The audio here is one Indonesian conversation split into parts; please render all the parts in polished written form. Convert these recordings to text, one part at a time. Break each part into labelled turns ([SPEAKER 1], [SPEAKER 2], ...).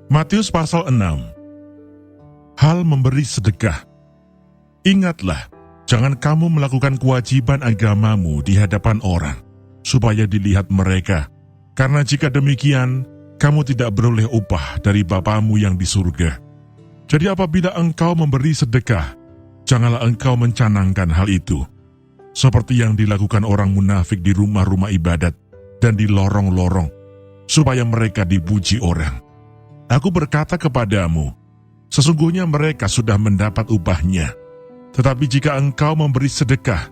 [SPEAKER 1] Matius pasal 6. Hal memberi sedekah. Ingatlah, jangan kamu melakukan kewajiban agamamu di hadapan orang, supaya dilihat mereka. Karena jika demikian, kamu tidak beroleh upah dari Bapamu yang di surga. Jadi apabila engkau memberi sedekah, janganlah engkau mencanangkan hal itu, seperti yang dilakukan orang munafik di rumah-rumah ibadat dan di lorong-lorong, supaya mereka dipuji orang. Aku berkata kepadamu, sesungguhnya mereka sudah mendapat upahnya. Tetapi jika engkau memberi sedekah,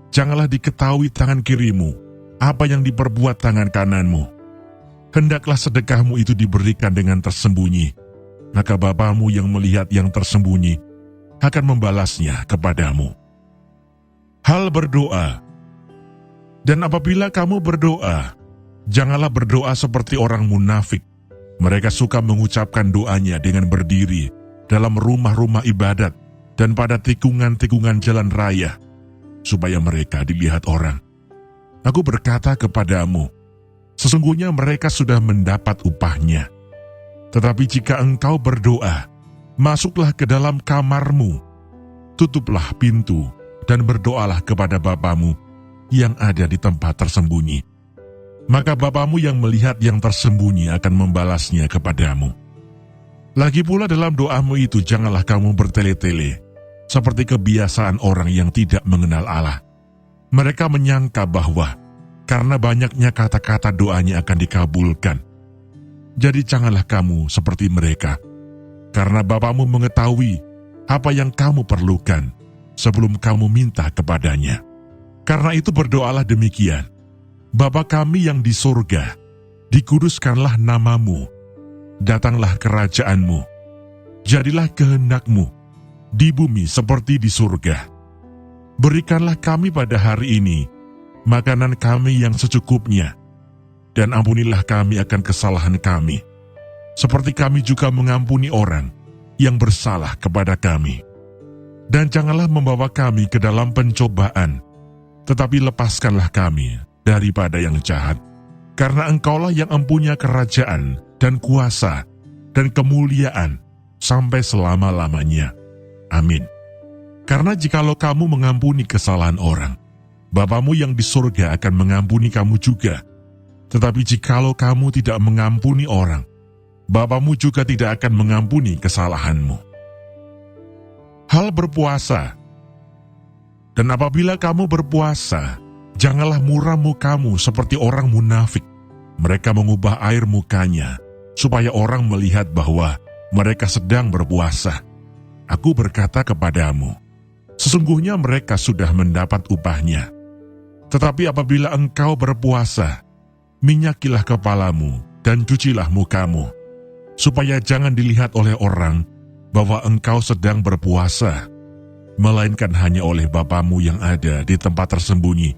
[SPEAKER 1] janganlah diketahui tangan kirimu apa yang diperbuat tangan kananmu. Hendaklah sedekahmu itu diberikan dengan tersembunyi, maka Bapamu yang melihat yang tersembunyi akan membalasnya kepadamu. Hal berdoa. Dan apabila kamu berdoa, janganlah berdoa seperti orang munafik. Mereka suka mengucapkan doanya dengan berdiri dalam rumah-rumah ibadat dan pada tikungan-tikungan jalan raya, supaya mereka dilihat orang. Aku berkata kepadamu, sesungguhnya mereka sudah mendapat upahnya. Tetapi jika engkau berdoa, masuklah ke dalam kamarmu, tutuplah pintu, dan berdoalah kepada Bapamu yang ada di tempat tersembunyi. Maka Bapamu yang melihat yang tersembunyi akan membalasnya kepadamu. Lagi pula dalam doamu itu janganlah kamu bertele-tele, seperti kebiasaan orang yang tidak mengenal Allah. Mereka menyangka bahwa karena banyaknya kata-kata doanya akan dikabulkan. Jadi janganlah kamu seperti mereka, karena Bapamu mengetahui apa yang kamu perlukan sebelum kamu minta kepadanya. Karena itu berdoalah demikian: Bapa kami yang di surga, dikuduskanlah namamu, datanglah kerajaanmu, jadilah kehendakmu, di bumi seperti di surga. Berikanlah kami pada hari ini makanan kami yang secukupnya, dan ampunilah kami akan kesalahan kami, seperti kami juga mengampuni orang yang bersalah kepada kami. Dan janganlah membawa kami ke dalam pencobaan, tetapi lepaskanlah kami daripada yang jahat, karena Engkaulah yang mempunyai kerajaan dan kuasa dan kemuliaan sampai selama-lamanya. Amin. Karena jikalau kamu mengampuni kesalahan orang, Bapamu yang di surga akan mengampuni kamu juga. Tetapi jikalau kamu tidak mengampuni orang, Bapamu juga tidak akan mengampuni kesalahanmu. Hal berpuasa. Dan apabila kamu berpuasa, janganlah muram mukamu seperti orang munafik. Mereka mengubah air mukanya, supaya orang melihat bahwa mereka sedang berpuasa. Aku berkata kepadamu, sesungguhnya mereka sudah mendapat upahnya. Tetapi apabila engkau berpuasa, minyakilah kepalamu dan cucilah mukamu, supaya jangan dilihat oleh orang bahwa engkau sedang berpuasa, melainkan hanya oleh Bapamu yang ada di tempat tersembunyi.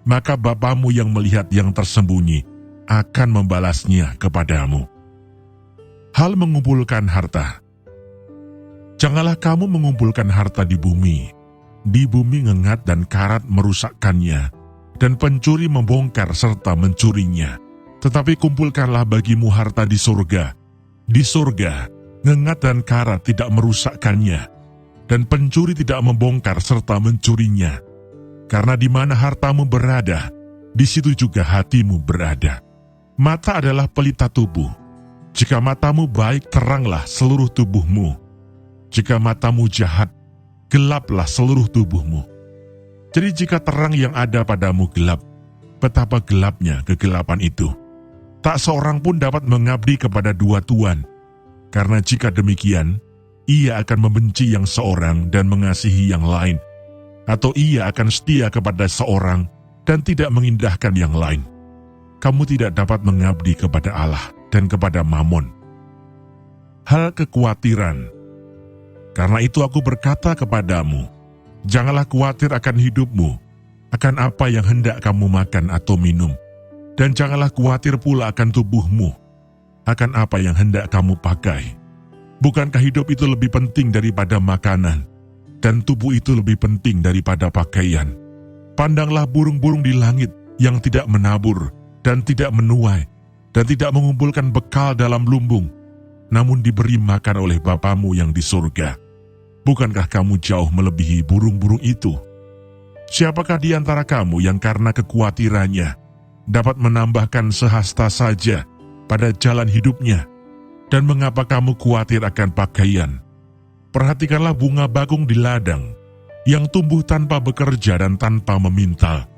[SPEAKER 1] Maka Bapamu yang melihat yang tersembunyi akan membalasnya kepadamu. Hal mengumpulkan harta. Janganlah kamu mengumpulkan harta di bumi. Di bumi ngengat dan karat merusakkannya, dan pencuri membongkar serta mencurinya. Tetapi kumpulkanlah bagimu harta di surga. Di surga, ngengat dan karat tidak merusakkannya, dan pencuri tidak membongkar serta mencurinya. Karena di mana hartamu berada, di situ juga hatimu berada. Mata adalah pelita tubuh. Jika matamu baik, teranglah seluruh tubuhmu. Jika matamu jahat, gelaplah seluruh tubuhmu. Jadi jika terang yang ada padamu gelap, betapa gelapnya kegelapan itu. Tak seorang pun dapat mengabdi kepada dua tuan, karena jika demikian, ia akan membenci yang seorang dan mengasihi yang lain, atau ia akan setia kepada seorang dan tidak mengindahkan yang lain. Kamu tidak dapat mengabdi kepada Allah dan kepada Mamon. Hal kekhawatiran. Karena itu aku berkata kepadamu, janganlah khawatir akan hidupmu, akan apa yang hendak kamu makan atau minum, dan janganlah khawatir pula akan tubuhmu, akan apa yang hendak kamu pakai. Bukankah hidup itu lebih penting daripada makanan, dan tubuh itu lebih penting daripada pakaian? Pandanglah burung-burung di langit yang tidak menabur dan tidak menuai dan tidak mengumpulkan bekal dalam lumbung, namun diberi makan oleh Bapamu yang di surga. Bukankah kamu jauh melebihi burung-burung itu? Siapakah di antara kamu yang karena kekhawatirannya dapat menambahkan sehasta saja pada jalan hidupnya? Dan mengapa kamu khawatir akan pakaian? Perhatikanlah bunga bakung di ladang, yang tumbuh tanpa bekerja dan tanpa memintal.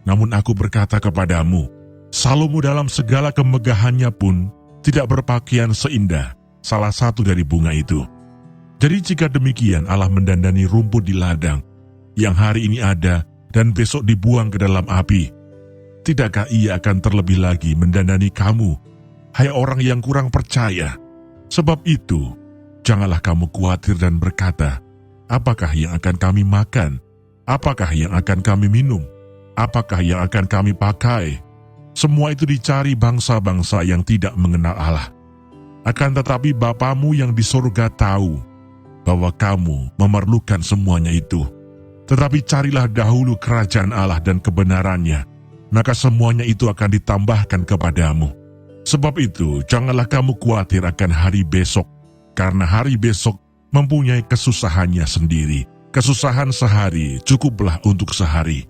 [SPEAKER 1] Namun aku berkata kepadamu, Salomo dalam segala kemegahannya pun tidak berpakaian seindah salah satu dari bunga itu. Jadi jika demikian Allah mendandani rumput di ladang, yang hari ini ada dan besok dibuang ke dalam api, tidakkah ia akan terlebih lagi mendandani kamu, hai orang yang kurang percaya? Sebab itu, janganlah kamu khawatir dan berkata, apakah yang akan kami makan? Apakah yang akan kami minum? Apakah yang akan kami pakai? Semua itu dicari bangsa-bangsa yang tidak mengenal Allah. Akan tetapi Bapamu yang di surga tahu bahwa kamu memerlukan semuanya itu. Tetapi carilah dahulu kerajaan Allah dan kebenarannya, maka semuanya itu akan ditambahkan kepadamu. Sebab itu, janganlah kamu khawatir akan hari besok, karena hari besok mempunyai kesusahannya sendiri. Kesusahan sehari cukuplah untuk sehari.